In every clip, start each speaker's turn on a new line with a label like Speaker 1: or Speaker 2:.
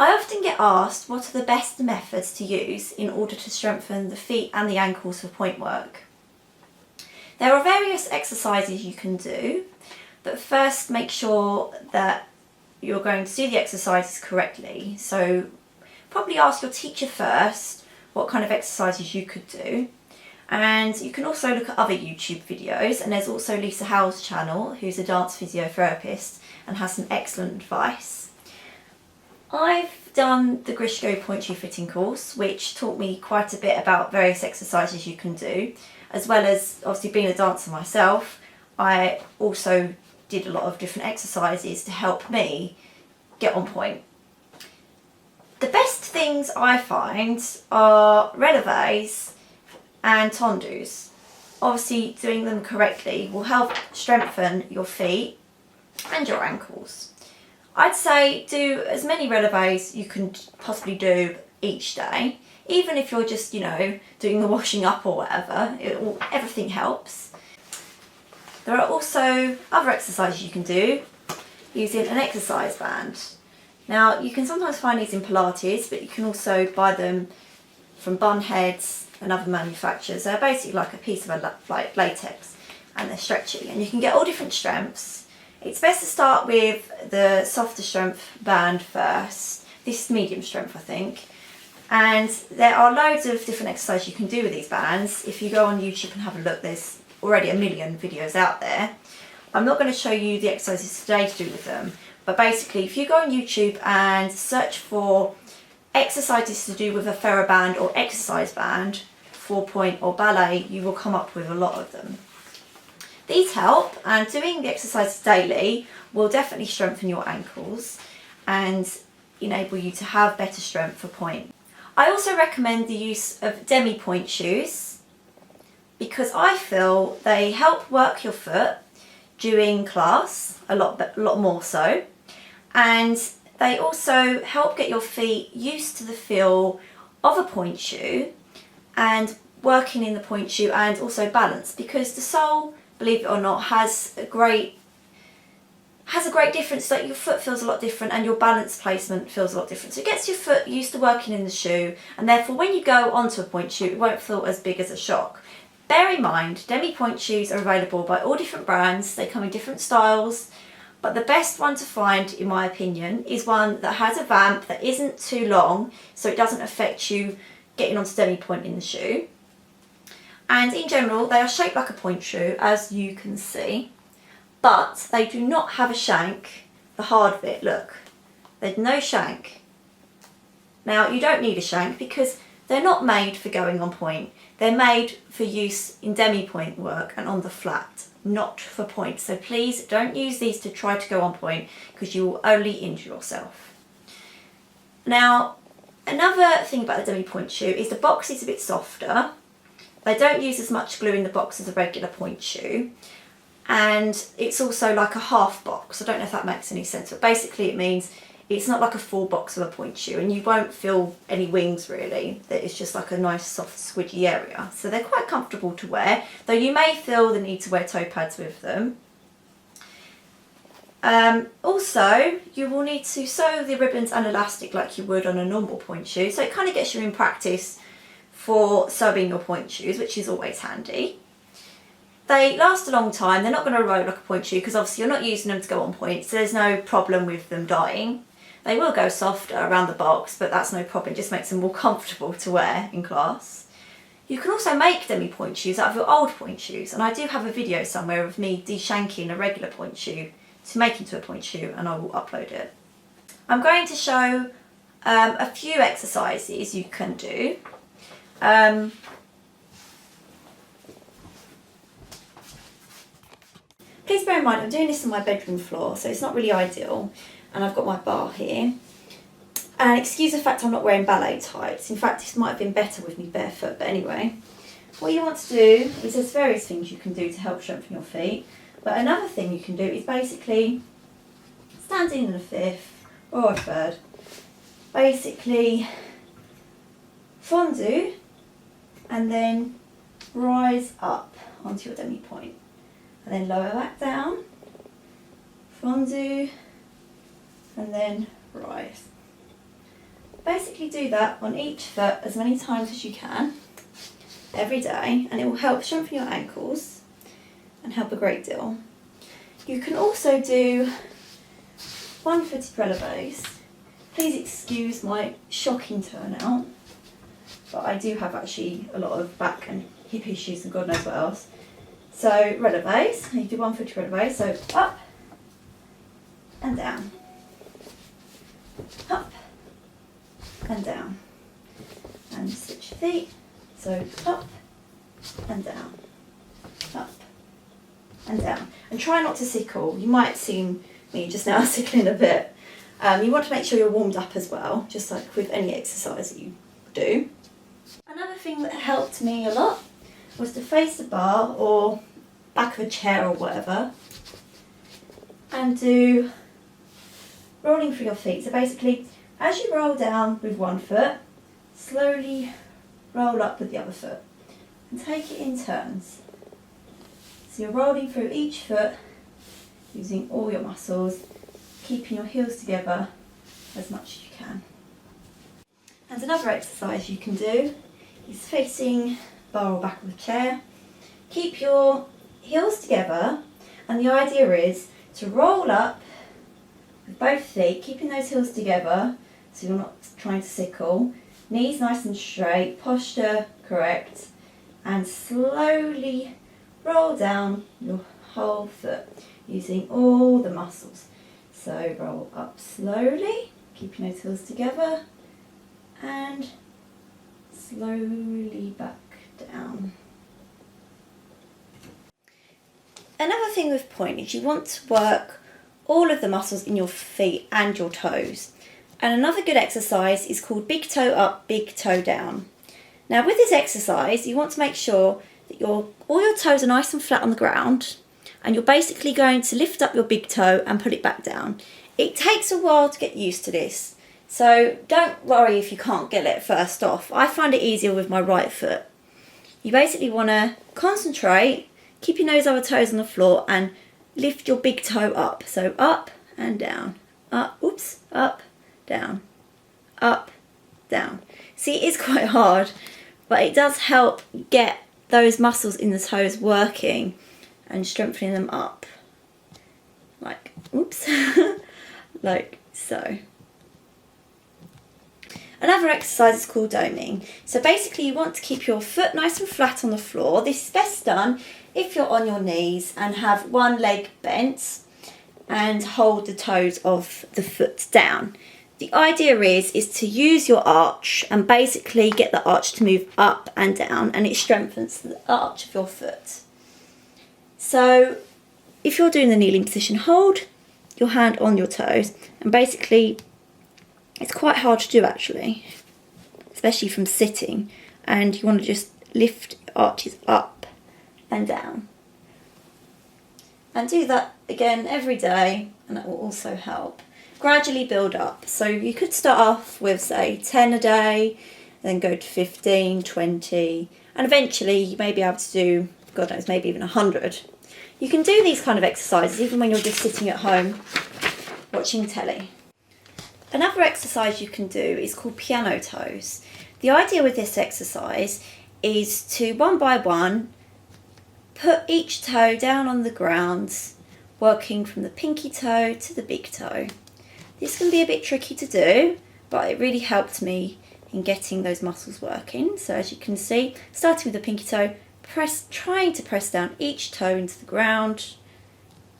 Speaker 1: I often get asked what are the best methods to use in order to strengthen the feet and the ankles for point work. There are various exercises you can do, but first make sure that you're going to do the exercises correctly. So probably ask your teacher first what kind of exercises you could do. And you can also look at other YouTube videos, and there's also Lisa Howell's channel, who's a dance physiotherapist and has some excellent advice. I've done the Grishko Point Shoe Fitting course, which taught me quite a bit about various exercises you can do, as well as obviously being a dancer myself. I also did a lot of different exercises to help me get on point. The best things I find are releves and tendus. Obviously doing them correctly will help strengthen your feet and your ankles. I'd say do as many releves you can possibly do each day, even if you're just, doing the washing up or whatever, everything helps. There are also other exercises you can do using an exercise band. Now, you can sometimes find these in Pilates, but you can also buy them from Bunheads and other manufacturers. They're basically like a piece of latex, and they're stretchy, and you can get all different strengths. It's best to start with the softer strength band first. This is medium strength, I think. And there are loads of different exercises you can do with these bands. If you go on YouTube and have a look, there's already a million videos out there. I'm not going to show you the exercises today to do with them, but basically if you go on YouTube and search for exercises to do with a TheraBand or exercise band, 4-point or ballet, you will come up with a lot of them. These help, and doing the exercises daily will definitely strengthen your ankles and enable you to have better strength for point. I also recommend the use of demi point shoes because I feel they help work your foot during class a lot more so, and they also help get your feet used to the feel of a point shoe and working in the point shoe, and also balance, because the sole, believe it or not, has a great difference. Like your foot feels a lot different and your balance placement feels a lot different. So it gets your foot used to working in the shoe, and therefore when you go onto a point shoe, it won't feel as big as a shock. Bear in mind, demi point shoes are available by all different brands. They come in different styles, but the best one to find, in my opinion, is one that has a vamp that isn't too long, so it doesn't affect you getting onto demi point in the shoe. And in general, they are shaped like a point shoe, as you can see, but they do not have a shank, the hard bit, look. There's no shank. Now, you don't need a shank because they're not made for going on point. They're made for use in demi-point work and on the flat, not for point. So please don't use these to try to go on point because you will only injure yourself. Now, another thing about the demi-point shoe is the box is a bit softer. They don't use as much glue in the box as a regular point shoe, and it's also like a half box. I don't know if that makes any sense, but basically it means it's not like a full box of a point shoe, and you won't feel any wings really. It's just like a nice soft squidgy area. So they're quite comfortable to wear, though you may feel the need to wear toe pads with them. Also, you will need to sew the ribbons and elastic like you would on a normal point shoe, so it kind of gets you in practice for sewing your point shoes, which is always handy. They last a long time. They're not going to roll like a point shoe because obviously you're not using them to go on point, so there's no problem with them dying. They will go softer around the box, but that's no problem. It just makes them more comfortable to wear in class. You can also make demi point shoes out of your old point shoes, and I do have a video somewhere of me de-shanking a regular point shoe to make into a point shoe, and I will upload it. I'm going to show a few exercises you can do. Please bear in mind I'm doing this on my bedroom floor, so it's not really ideal, and I've got my bar here. And excuse the fact I'm not wearing ballet tights. In fact, this might have been better with me barefoot, but anyway. What you want to do is there's various things you can do to help strengthen your feet, but another thing you can do is basically standing in a fifth or a third. Basically fondue and then rise up onto your demi point, and then lower back down, fondue, and then rise. basically do that on each foot as many times as you can every day, and it will help strengthen your ankles and help a great deal. You can also do one-footed releves. Please excuse my shocking turnout, but I do have actually a lot of back and hip issues and God knows what else. So releves, you do one-footed releves, so up and down, up and down, and switch your feet, so up and down, up and down, and try not to sickle. You might have seen me just now sickling a bit. You want to make sure you're warmed up as well, just like with any exercise that you do. Another thing that helped me a lot was to face the bar or back of a chair or whatever and do rolling through your feet. So basically, as you roll down with one foot, slowly roll up with the other foot and take it in turns. So you're rolling through each foot using all your muscles, keeping your heels together as much as you can. And another exercise you can do is facing bar or back of a chair. Keep your heels together, and the idea is to roll up with both feet, keeping those heels together so you're not trying to sickle. Knees nice and straight, posture correct, and slowly roll down your whole foot using all the muscles. So roll up slowly, keeping those heels together, and slowly back down. Another thing with Pointe is you want to work all of the muscles in your feet and your toes. And another good exercise is called big toe up, big toe down. Now with this exercise, you want to make sure that all your toes are nice and flat on the ground, and you're basically going to lift up your big toe and put it back down. It takes a while to get used to this, so don't worry if you can't get it first off. I find it easier with my right foot. You basically want to concentrate, keeping those other toes on the floor, and lift your big toe up. So up and down, up, up, down, up, down. See, it is quite hard, but it does help get those muscles in the toes working and strengthening them up. Like, like so. Another exercise is called doming. So basically you want to keep your foot nice and flat on the floor. This is best done if you're on your knees and have one leg bent and hold the toes of the foot down. The idea is to use your arch and basically get the arch to move up and down, and it strengthens the arch of your foot. So if you're doing the kneeling position, hold your hand on your toes, and basically it's quite hard to do actually, especially from sitting, and you want to just lift arches up and down. And do that again every day, and that will also help. Gradually build up. So you could start off with say 10 a day, then go to 15, 20, and eventually you may be able to do, God knows, maybe even 100. You can do these kind of exercises even when you're just sitting at home watching telly. Another exercise you can do is called piano toes. The idea with this exercise is to, one by one, put each toe down on the ground, working from the pinky toe to the big toe. This can be a bit tricky to do, but it really helped me in getting those muscles working. So as you can see, starting with the pinky toe, trying to press down each toe into the ground,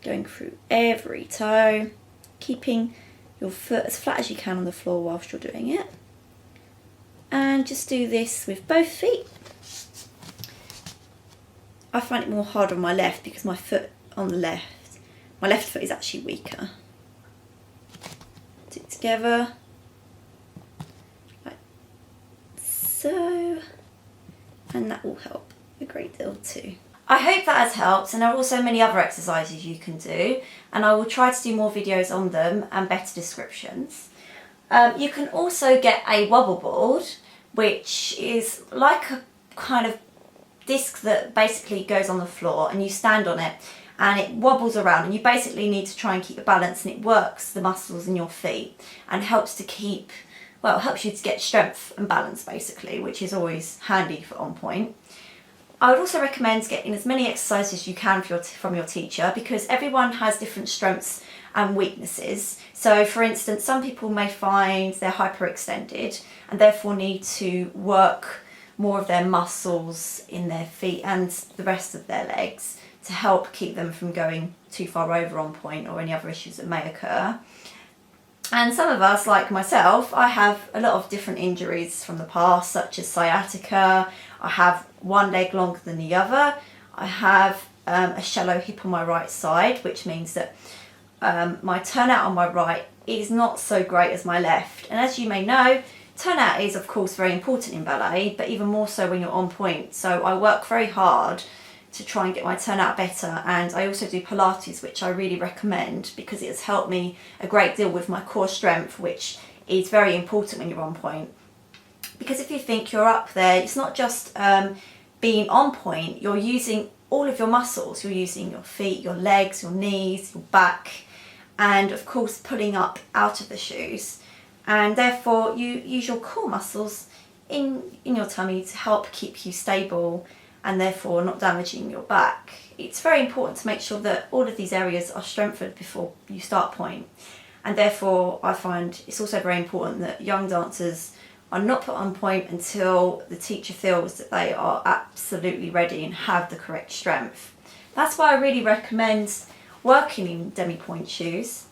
Speaker 1: going through every toe, keeping your foot as flat as you can on the floor whilst you're doing it. And just do this with both feet. I find it more hard on my left because my foot on the left, my left foot is actually weaker. Do it together, like so, and that will help a great deal too. I hope that has helped, and there are also many other exercises you can do, and I will try to do more videos on them and better descriptions. You can also get a wobble board, which is like a kind of disc that basically goes on the floor and you stand on it and it wobbles around, and you basically need to try and keep your balance, and it works the muscles in your feet and helps to keep well, it helps you to get strength and balance basically, which is always handy for on point. I would also recommend getting as many exercises as you can from your teacher, because everyone has different strengths and weaknesses. So for instance, some people may find they're hyperextended and therefore need to work more of their muscles in their feet and the rest of their legs to help keep them from going too far over on point or any other issues that may occur. And some of us, like myself, I have a lot of different injuries from the past, such as sciatica. I have one leg longer than the other. I have a shallow hip on my right side, which means that my turnout on my right is not so great as my left. And as you may know, turnout is of course very important in ballet, but even more so when you're on point. So I work very hard to try and get my turnout better, and I also do Pilates, which I really recommend because it has helped me a great deal with my core strength, which is very important when you're on point. Because if you think you're up there, it's not just being on point, you're using all of your muscles. You're using your feet, your legs, your knees, your back, and of course pulling up out of the shoes, and therefore you use your core muscles in your tummy to help keep you stable and therefore not damaging your back. It's very important to make sure that all of these areas are strengthened before you start point, and therefore I find it's also very important that young dancers are not put on point until the teacher feels that they are absolutely ready and have the correct strength. That's why I really recommend working in demi-point shoes,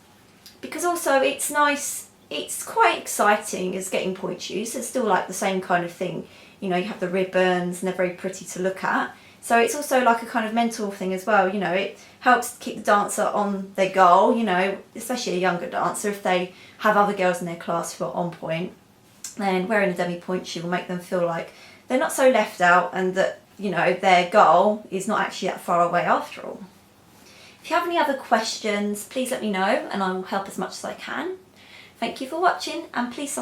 Speaker 1: because also it's nice, it's quite exciting as getting point shoes. It's still like the same kind of thing, you know, you have the ribbons and they're very pretty to look at. So it's also like a kind of mental thing as well, you know, it helps keep the dancer on their goal, you know, especially a younger dancer. If they have other girls in their class who are on point, then wearing a demi-point shoe will make them feel like they're not so left out and that, you know, their goal is not actually that far away after all. If you have any other questions, please let me know and I will help as much as I can. Thank you for watching, and please